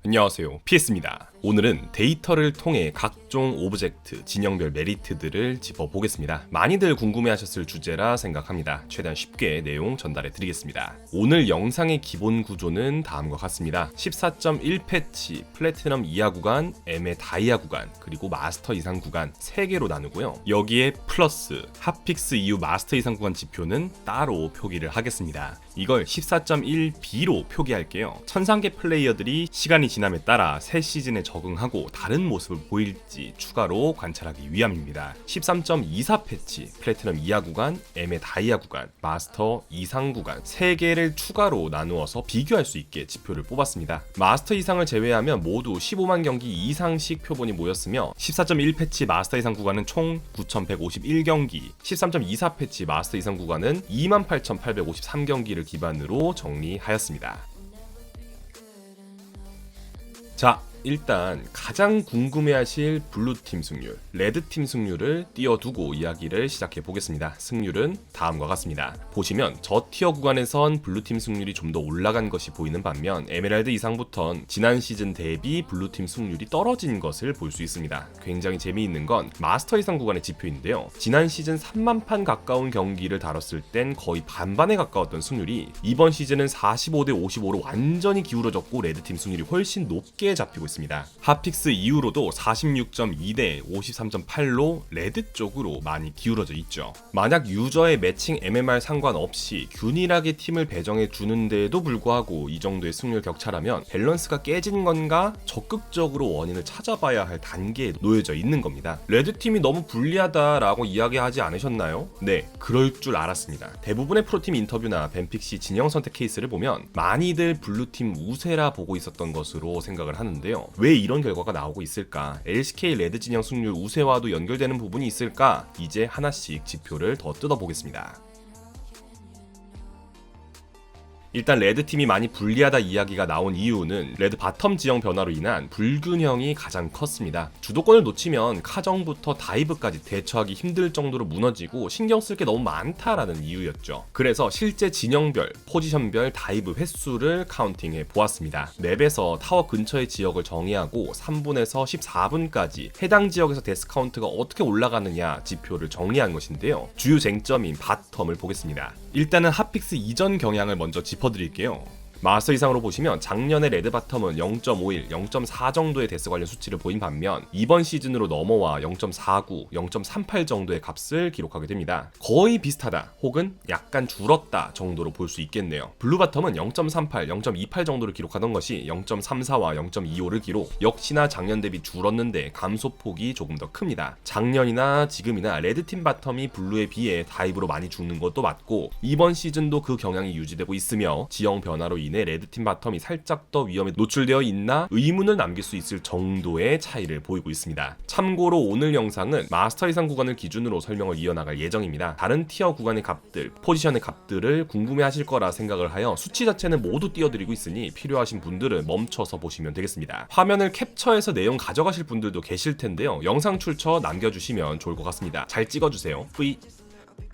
안녕하세요, PS입니다. 오늘은 데이터를 통해 각종 오브젝트, 진영별 메리트들을 짚어보겠습니다. 많이들 궁금해하셨을 주제라 생각합니다. 최대한 쉽게 내용 전달해 드리겠습니다. 오늘 영상의 기본 구조는 다음과 같습니다. 14.1 패치, 플래티넘 이하 구간, MA 다이아 구간, 그리고 마스터 이상 구간 3개로 나누고요. 여기에 플러스 핫픽스 이후 마스터 이상 구간 지표는 따로 표기를 하겠습니다. 이걸 14.1B로 표기할게요. 천상계 플레이어들이 시간이 지남에 따라 새 시즌에 적응하고 다른 모습을 보일지 추가로 관찰하기 위함입니다. 13.24 패치, 플래티넘 이하 구간, MA 다이아 구간, 마스터 이상 구간 3개를 추가로 나누어서 비교할 수 있게 지표를 뽑았습니다. 마스터 이상을 제외하면 모두 15만 경기 이상씩 표본이 모였으며 14.1 패치 마스터 이상 구간은 총 9,151경기, 13.24 패치 마스터 이상 구간은 28,853경기를 기반으로 정리하였습니다. 자, 일단 가장 궁금해하실 블루팀 승률, 레드팀 승률을 띄워두고 이야기를 시작해 보겠습니다. 승률은 다음과 같습니다. 보시면 저 티어 구간에선 블루팀 승률이 좀 더 올라간 것이 보이는 반면 에메랄드 이상부턴 지난 시즌 대비 블루팀 승률이 떨어진 것을 볼 수 있습니다. 굉장히 재미있는 건 마스터 이상 구간의 지표인데요. 지난 시즌 3만 판 가까운 경기를 다뤘을 땐 거의 반반에 가까웠던 승률이 이번 시즌은 45대 55로 완전히 기울어졌고 레드팀 승률이 훨씬 높게 잡히고 있습니다. 핫픽스 이후로도 46.2대 53.8로 레드 쪽으로 많이 기울어져 있죠. 만약 유저의 매칭 MMR 상관없이 균일하게 팀을 배정해 주는데도 불구하고 이 정도의 승률 격차라면 밸런스가 깨진 건가 적극적으로 원인을 찾아봐야 할 단계에 놓여져 있는 겁니다. 레드팀이 너무 불리하다라고 이야기하지 않으셨나요? 네, 그럴 줄 알았습니다. 대부분의 프로팀 인터뷰나 벤픽시 진영 선택 케이스를 보면 많이들 블루팀 우세라 보고 있었던 것으로 생각을 하는데요. 왜 이런 결과가 나오고 있을까? LCK 레드 진영 승률 우세와도 연결되는 부분이 있을까? 이제 하나씩 지표를 더 뜯어보겠습니다. 일단 레드팀이 많이 불리하다 이야기가 나온 이유는 레드 바텀 지형 변화로 인한 불균형이 가장 컸습니다. 주도권을 놓치면 카정부터 다이브까지 대처하기 힘들 정도로 무너지고 신경 쓸 게 너무 많다라는 이유였죠. 그래서 실제 진영별, 포지션별 다이브 횟수를 카운팅해 보았습니다. 맵에서 타워 근처의 지역을 정의하고 3분에서 14분까지 해당 지역에서 데스 카운트가 어떻게 올라가느냐 지표를 정리한 것인데요. 주요 쟁점인 바텀을 보겠습니다. 일단은 핫픽스 이전 경향을 먼저 짚어드릴게요. 마스터 이상으로 보시면 작년에 레드 바텀은 0.51, 0.4 정도의 데스 관련 수치를 보인 반면 이번 시즌으로 넘어와 0.49, 0.38 정도의 값을 기록하게 됩니다. 거의 비슷하다 혹은 약간 줄었다 정도로 볼 수 있겠네요. 블루 바텀은 0.38, 0.28 정도를 기록하던 것이 0.34와 0.25를 기록. 역시나 작년 대비 줄었는데 감소폭이 조금 더 큽니다. 작년이나 지금이나 레드팀 바텀이 블루에 비해 다이브로 많이 죽는 것도 맞고 이번 시즌도 그 경향이 유지되고 있으며 지형 변화로 인해 레드팀 바텀이 살짝 더 위험에 노출되어 있나 의문을 남길 수 있을 정도의 차이를 보이고 있습니다. 참고로 오늘 영상은 마스터 이상 구간을 기준으로 설명을 이어나갈 예정입니다. 다른 티어 구간의 값들, 포지션의 값들을 궁금해하실 거라 생각을 하여 수치 자체는 모두 띄워드리고 있으니 필요하신 분들은 멈춰서 보시면 되겠습니다. 화면을 캡처해서 내용 가져가실 분들도 계실 텐데요. 영상 출처 남겨주시면 좋을 것 같습니다. 잘 찍어주세요. 뿌이.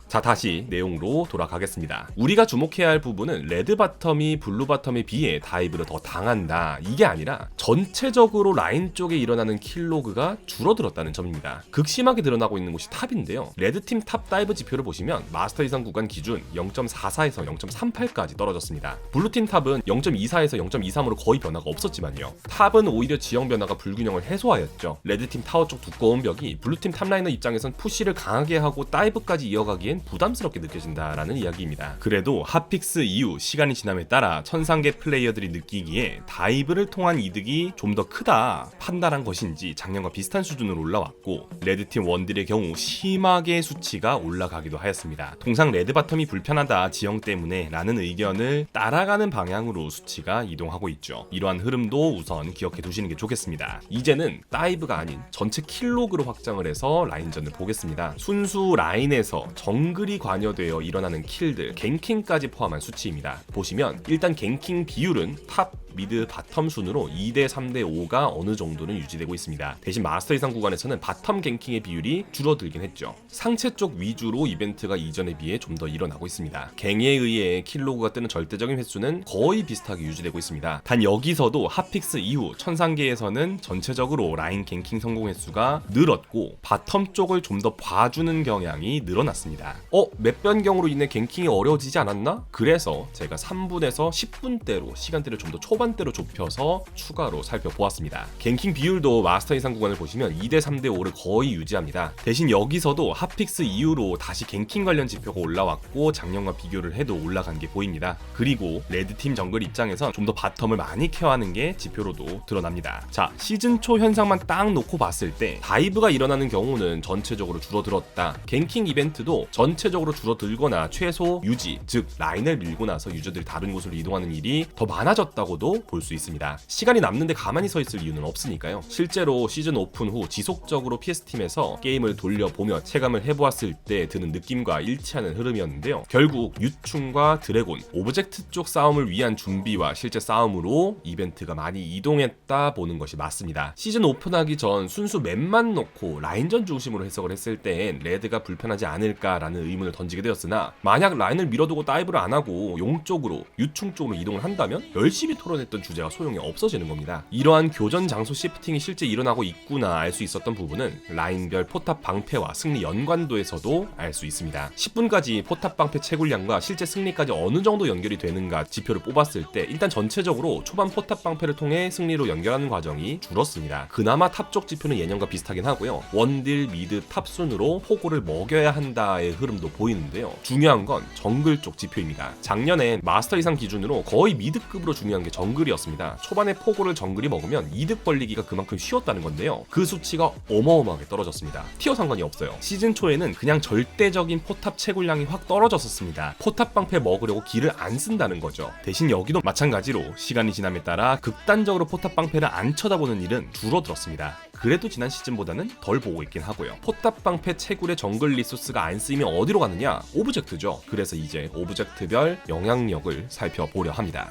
자, 다시 내용으로 돌아가겠습니다. 우리가 주목해야 할 부분은 레드 바텀이 블루 바텀에 비해 다이브를 더 당한다 이게 아니라 전체적으로 라인 쪽에 일어나는 킬로그가 줄어들었다는 점입니다. 극심하게 드러나고 있는 곳이 탑인데요. 레드팀 탑 다이브 지표를 보시면 마스터 이상 구간 기준 0.44에서 0.38까지 떨어졌습니다. 블루팀 탑은 0.24에서 0.23으로 거의 변화가 없었지만요. 탑은 오히려 지형 변화가 불균형을 해소하였죠. 레드팀 타워 쪽 두꺼운 벽이 블루팀 탑라이너 입장에선 푸시를 강하게 하고 다이브까지 이어가기엔 부담스럽게 느껴진다라는 이야기입니다. 그래도 핫픽스 이후 시간이 지남에 따라 천상계 플레이어들이 느끼기에 다이브를 통한 이득이 좀 더 크다 판단한 것인지 작년과 비슷한 수준으로 올라왔고 레드팀 원딜의 경우 심하게 수치가 올라가기도 하였습니다. 통상 레드 바텀이 불편하다 지형 때문에 라는 의견을 따라가는 방향으로 수치가 이동하고 있죠. 이러한 흐름도 우선 기억해 두시는 게 좋겠습니다. 이제는 다이브가 아닌 전체 킬로그로 확장을 해서 라인전을 보겠습니다. 순수 라인에서 정 정글이 관여되어 일어나는 킬들, 갱킹까지 포함한 수치입니다. 보시면 일단 갱킹 비율은 탑, 미드, 바텀 순으로 2대 3대 5가 어느 정도는 유지되고 있습니다. 대신 마스터 이상 구간에서는 바텀 갱킹의 비율이 줄어들긴 했죠. 상체 쪽 위주로 이벤트가 이전에 비해 좀 더 일어나고 있습니다. 갱에 의해 킬로그가 뜨는 절대적인 횟수는 거의 비슷하게 유지되고 있습니다. 단 여기서도 핫픽스 이후 천상계에서는 전체적으로 라인 갱킹 성공 횟수가 늘었고 바텀 쪽을 좀 더 봐주는 경향이 늘어났습니다. 맵 변경으로 인해 갱킹이 어려워지지 않았나? 그래서 제가 3분에서 10분대로 시간대를 좀 더 초반대로 좁혀서 추가로 살펴보았습니다. 갱킹 비율도 마스터 이상 구간을 보시면 2대 3대 5를 거의 유지합니다. 대신 여기서도 핫픽스 이후로 다시 갱킹 관련 지표가 올라왔고 작년과 비교를 해도 올라간 게 보입니다. 그리고 레드팀 정글 입장에선 좀 더 바텀을 많이 케어하는 게 지표로도 드러납니다. 자, 시즌 초 현상만 딱 놓고 봤을 때 다이브가 일어나는 경우는 전체적으로 줄어들었다. 갱킹 이벤트도 전체적으로 줄어들거나 최소 유지, 즉 라인을 밀고 나서 유저들이 다른 곳으로 이동하는 일이 더 많아졌다고도 볼 수 있습니다. 시간이 남는데 가만히 서 있을 이유는 없으니까요. 실제로 시즌 오픈 후 지속적으로 PS팀에서 게임을 돌려보며 체감을 해보았을 때 드는 느낌과 일치하는 흐름이었는데요. 결국 유충과 드래곤, 오브젝트 쪽 싸움을 위한 준비와 실제 싸움으로 이벤트가 많이 이동했다 보는 것이 맞습니다. 시즌 오픈하기 전 순수 맵만 놓고 라인전 중심으로 해석을 했을 땐 레드가 불편하지 않을까라는 의문을 던지게 되었으나 만약 라인을 밀어두고 다이브를 안 하고 용 쪽으로, 유충 쪽으로 이동을 한다면 열심히 토론했던 주제가 소용이 없어지는 겁니다. 이러한 교전 장소 시프팅이 실제 일어나고 있구나 알 수 있었던 부분은 라인별 포탑 방패와 승리 연관도에서도 알 수 있습니다. 10분까지 포탑 방패 채굴량과 실제 승리까지 어느 정도 연결이 되는가 지표를 뽑았을 때 일단 전체적으로 초반 포탑 방패를 통해 승리로 연결하는 과정이 줄었습니다. 그나마 탑 쪽 지표는 예년과 비슷하긴 하고요. 원딜, 미드, 탑 순으로 포고를 먹여야 한다의 흐름도 보이는데요. 중요한 건 정글 쪽 지표입니다. 작년엔 마스터 이상 기준으로 거의 미드급으로 중요한 게 정글이었습니다. 초반에 포고를 정글이 먹으면 이득 벌리기가 그만큼 쉬웠다는 건데요. 그 수치가 어마어마하게 떨어졌습니다. 티어 상관이 없어요. 시즌 초에는 그냥 절대적인 포탑 채굴량이 확 떨어졌었습니다. 포탑 방패 먹으려고 기를 안 쓴다는 거죠. 대신 여기도 마찬가지로 시간이 지남에 따라 극단적으로 포탑 방패를 안 쳐다보는 일은 줄어들었습니다. 그래도 지난 시즌보다는 덜 보고 있긴 하고요. 포탑 방패 채굴의 정글 리소스가 안 쓰이면 어디로 가느냐? 오브젝트죠. 그래서 이제 오브젝트별 영향력을 살펴보려 합니다.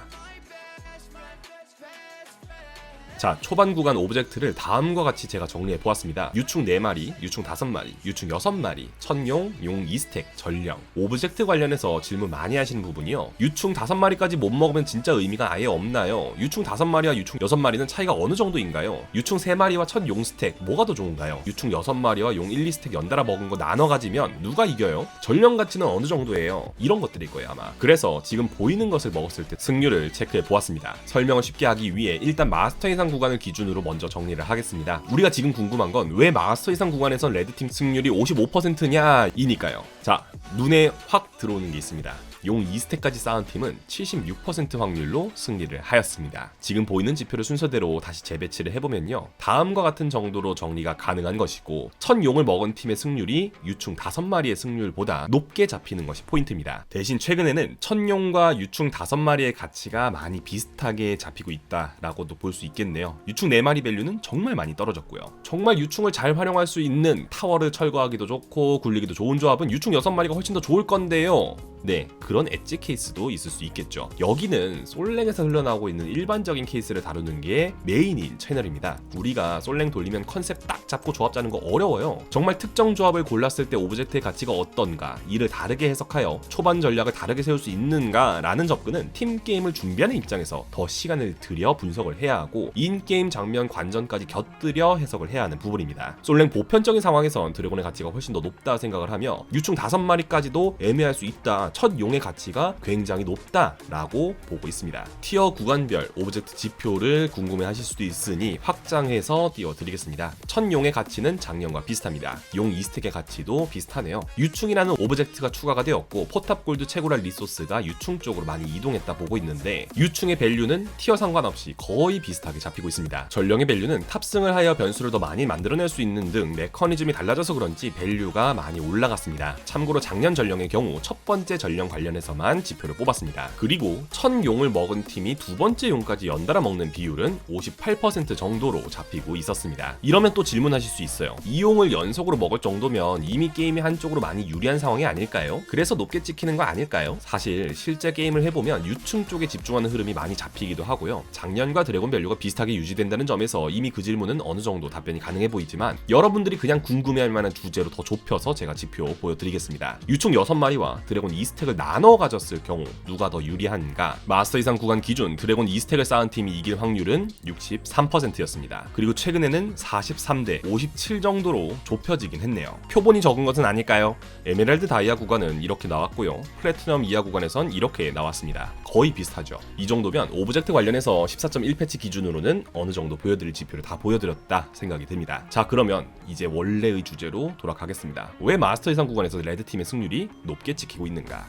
자, 초반 구간 오브젝트를 다음과 같이 제가 정리해 보았습니다. 유충 4마리, 유충 5마리, 유충 6마리, 천용, 용 2스택, 전령. 오브젝트 관련해서 질문 많이 하시는 부분이요. 유충 5마리까지 못 먹으면 진짜 의미가 아예 없나요? 유충 5마리와 유충 6마리는 차이가 어느 정도인가요? 유충 3마리와 천용 스택 뭐가 더 좋은가요? 유충 6마리와 용 1, 2스택 연달아 먹은 거 나눠 가지면 누가 이겨요? 전령 가치는 어느 정도예요? 이런 것들일 거예요 아마. 그래서 지금 보이는 것을 먹었을 때 승률을 체크해 보았습니다. 설명을 쉽게 하기 위해 일단 마스터 이상 구간을 기준으로 먼저 정리를 하겠습니다. 우리가 지금 궁금한 건 왜 마스터 이상 구간에선 레드팀 승률이 55%냐 이니까요. 자, 눈에 확 들어오는 게 있습니다. 용 2스택까지 쌓은 팀은 76% 확률로 승리를 하였습니다. 지금 보이는 지표를 순서대로 다시 재배치를 해보면요. 다음과 같은 정도로 정리가 가능한 것이고 첫 용을 먹은 팀의 승률이 유충 5마리의 승률보다 높게 잡히는 것이 포인트입니다. 대신 최근에는 첫 용과 유충 5마리의 가치가 많이 비슷하게 잡히고 있다라고도 볼 수 있겠네요. 유충 4마리 밸류는 정말 많이 떨어졌고요. 정말 유충을 잘 활용할 수 있는 타워를 철거하기도 좋고 굴리기도 좋은 조합은 유충 6마리가 훨씬 더 좋을 건데요. 네, 그런 엣지 케이스도 있을 수 있겠죠. 여기는 솔랭에서 흘러나오고 있는 일반적인 케이스를 다루는 게 메인인 채널입니다. 우리가 솔랭 돌리면 컨셉 딱 잡고 조합 짜는 거 어려워요. 정말 특정 조합을 골랐을 때 오브젝트의 가치가 어떤가, 이를 다르게 해석하여 초반 전략을 다르게 세울 수 있는가 라는 접근은 팀 게임을 준비하는 입장에서 더 시간을 들여 분석을 해야 하고 인게임 장면 관전까지 곁들여 해석을 해야 하는 부분입니다. 솔랭 보편적인 상황에선 드래곤의 가치가 훨씬 더 높다 생각을 하며 유충 5마리까지도 애매할 수 있다, 첫 용의 가치가 굉장히 높다라고 보고 있습니다. 티어 구간별 오브젝트 지표를 궁금해하실 수도 있으니 확장해서 띄워드리겠습니다. 첫 용의 가치는 작년과 비슷합니다. 용 2스택의 가치도 비슷하네요. 유충이라는 오브젝트가 추가가 되었고 포탑 골드 채굴할 리소스가 유충 쪽으로 많이 이동했다 보고 있는데 유충의 밸류는 티어 상관없이 거의 비슷하게 잡히고 있습니다. 전령의 밸류는 탑승을 하여 변수를 더 많이 만들어낼 수 있는 등 메커니즘이 달라져서 그런지 밸류가 많이 올라갔습니다. 참고로 작년 전령의 경우 첫 번째 전령 관련 관련해서만 지표를 뽑았습니다. 그리고 1000용을 먹은 팀이 두 번째 용까지 연달아 먹는 비율은 58% 정도로 잡히고 있었습니다. 이러면 또 질문하실 수 있어요. 2용을 연속으로 먹을 정도면 이미 게임이 한쪽으로 많이 유리한 상황이 아닐까요? 그래서 높게 찍히는 거 아닐까요? 사실 실제 게임을 해보면 유충 쪽에 집중하는 흐름이 많이 잡히기도 하고요. 작년과 드래곤 밸류가 비슷하게 유지된다는 점에서 이미 그 질문은 어느 정도 답변이 가능해 보이지만 여러분들이 그냥 궁금해할 만한 주제로 더 좁혀서 제가 지표 보여드리겠습니다. 유충 6마리와 드래곤 2스택을 나눠 가졌을 경우 누가 더 유리한가? 마스터 이상 구간 기준 드래곤 2스택을 쌓은 팀이 이길 확률은 63%였습니다. 그리고 최근에는 43대 57 정도로 좁혀지긴 했네요. 표본이 적은 것은 아닐까요? 에메랄드 다이아 구간은 이렇게 나왔고요. 플래티넘 이하 구간에선 이렇게 나왔습니다. 거의 비슷하죠. 이 정도면 오브젝트 관련해서 14.1 패치 기준으로는 어느 정도 보여드릴 지표를 다 보여드렸다 생각이 듭니다. 자, 그러면 이제 원래의 주제로 돌아가겠습니다. 왜 마스터 이상 구간에서 레드팀의 승률이 높게 찍히고 있는가?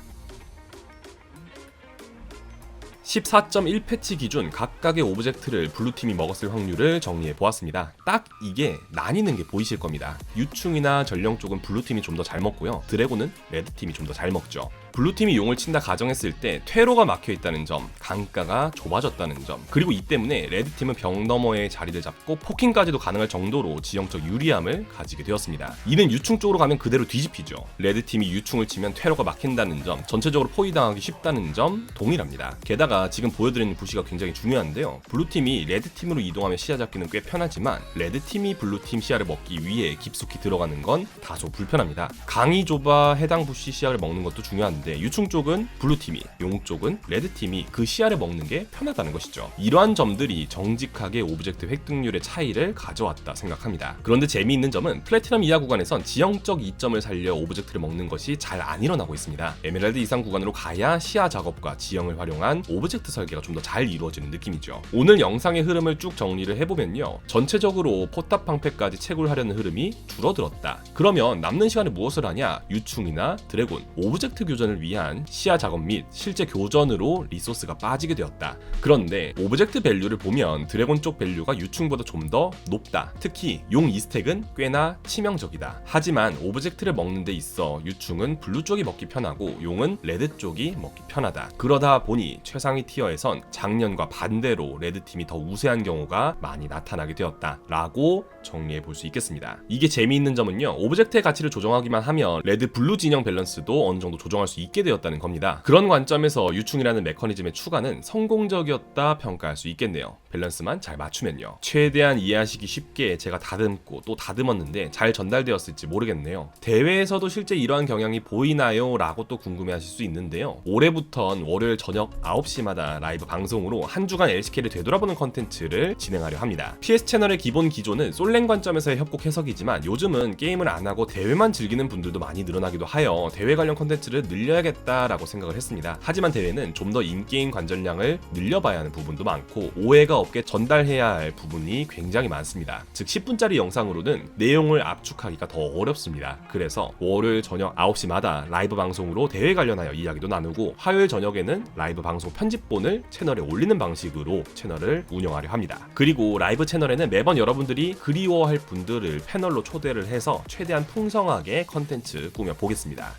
14.1 패치 기준 각각의 오브젝트를 블루팀이 먹었을 확률을 정리해 보았습니다. 딱 이게 나뉘는 게 보이실 겁니다. 유충이나 전령 쪽은 블루팀이 좀 더 잘 먹고요. 드래곤은 레드팀이 좀 더 잘 먹죠. 블루팀이 용을 친다 가정했을 때 퇴로가 막혀있다는 점, 강가가 좁아졌다는 점, 그리고 이 때문에 레드팀은 벽 너머에 자리를 잡고 포킹까지도 가능할 정도로 지형적 유리함을 가지게 되었습니다. 이는 유충 쪽으로 가면 그대로 뒤집히죠. 레드팀이 유충을 치면 퇴로가 막힌다는 점, 전체적으로 포위당하기 쉽다는 점 동일합니다. 게다가 지금 보여드리는 부시가 굉장히 중요한데요. 블루팀이 레드팀으로 이동하면 시야 잡기는 꽤 편하지만 레드팀이 블루팀 시야를 먹기 위해 깊숙이 들어가는 건 다소 불편합니다. 강이 좁아 해당 부시 시야를 먹는 것도 중요한데 유충 쪽은 블루팀이, 용 쪽은 레드팀이 그 시야를 먹는 게 편하다는 것이죠. 이러한 점들이 정직하게 오브젝트 획득률의 차이를 가져왔다 생각합니다. 그런데 재미있는 점은 플래티넘 이하 구간에선 지형적 이점을 살려 오브젝트를 먹는 것이 잘 안 일어나고 있습니다. 에메랄드 이상 구간으로 가야 시야 작업과 지형을 활용한 오브젝트 설계가 좀 더 잘 이루어지는 느낌이죠. 오늘 영상의 흐름을 쭉 정리를 해보면요. 전체적으로 포탑 방패까지 채굴하려는 흐름이 줄어들었다. 그러면 남는 시간에 무엇을 하냐? 유충이나 드래곤, 오브젝트 교전을 위한 시야 작업 및 실제 교전으로 리소스가 빠지게 되었다. 그런데 오브젝트 밸류를 보면 드래곤 쪽 밸류가 유충보다 좀 더 높다. 특히 용 2스택은 꽤나 치명적이다. 하지만 오브젝트를 먹는 데 있어 유충은 블루 쪽이 먹기 편하고 용은 레드 쪽이 먹기 편하다. 그러다 보니 최상위 티어에선 작년과 반대로 레드팀이 더 우세한 경우가 많이 나타나게 되었다 라고 정리해 볼 수 있겠습니다. 이게 재미있는 점은요, 오브젝트의 가치를 조정하기만 하면 레드 블루 진영 밸런스도 어느 정도 조정할 수 있게 되었다는 겁니다. 그런 관점에서 유충이라는 메커니즘의 추가는 성공적이었다 평가할 수 있겠네요. 밸런스만 잘 맞추면요. 최대한 이해하시기 쉽게 제가 다듬고 또 다듬었는데 잘 전달되었을지 모르겠네요. 대회에서도 실제 이러한 경향이 보이나요? 라고 또 궁금해하실 수 있는데요. 올해부턴 월요일 저녁 9시마다 라이브 방송으로 한 주간 LCK를 되돌아보는 컨텐츠를 진행하려 합니다. PS 채널의 기본 기조는 솔랭 관점에서의 협곡 해석이지만 요즘은 게임을 안 하고 대회만 즐기는 분들도 많이 늘어나기도 하여 대회 관련 컨텐츠를 늘려야겠다라고 생각을 했습니다. 하지만 대회는 좀 더 인게임 관전량을 늘려봐야 하는 부분도 많고 오해가 없게 전달해야 할 부분이 굉장히 많습니다. 즉 10분짜리 영상으로는 내용을 압축하기가 더 어렵습니다. 그래서 월요일 저녁 9시마다 라이브 방송으로 대회 관련하여 이야기도 나누고 화요일 저녁에는 라이브 방송 편집본을 채널에 올리는 방식으로 채널을 운영하려 합니다. 그리고 라이브 채널에는 매번 여러분들이 그리워할 분들을 패널로 초대를 해서 최대한 풍성하게 컨텐츠 꾸며보겠습니다.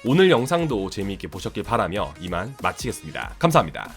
오늘 영상도 재미있게 보셨길 바라며 이만 마치겠습니다. 감사합니다.